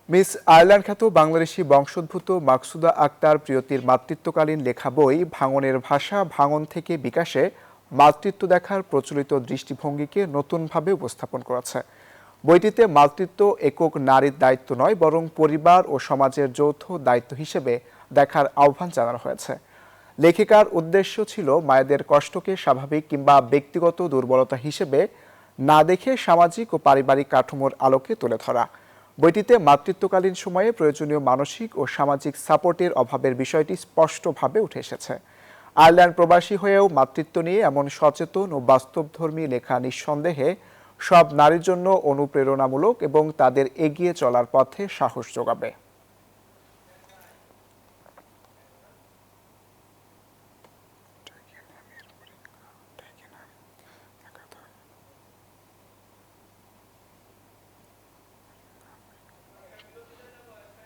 Miss Ireland খ্যাত বাংলাদেশি বংশোদ্ভূত মাকসুদা আক্তার প্রিয়তির মাতৃত্বকালীন লেখা বই ভাঙনের ভাষা ভাঙন থেকে বিকাশে মাতৃত্ব দেখার প্রচলিত দৃষ্টিভঙ্গিকে নতুনভাবে উপস্থাপন করেছে। বইটিতে মাতৃত্ব একক নারীর দায়িত্ব নয়, বরং পরিবার ও সমাজের যৌথ দায়িত্ব হিসেবে দেখার আহ্বান জানানো হয়েছে। লেখিকার উদ্দেশ্য ছিল মায়েদের কষ্টকে স্বাভাবিক কিংবা ব্যক্তিগত দুর্বলতা হিসেবে না দেখে সামাজিক ও পারিবারিক কাঠামোর আলোকে তুলে ধরা। বইটিতে মাতৃত্বকালীন সময়ে প্রয়োজনীয় মানসিক ও সামাজিক সাপোর্টের অভাবের বিষয়টি স্পষ্টভাবে উঠে এসেছে। আয়ারল্যান্ড প্রবাসী হয়েও মাতৃত্ব নিয়ে এমন সচেতন ও বাস্তবধর্মী লেখা নিঃসন্দেহে সব নারীর জন্য অনুপ্রেরণামূলক এবং তাদের এগিয়ে চলার পথে সাহস যোগাবে।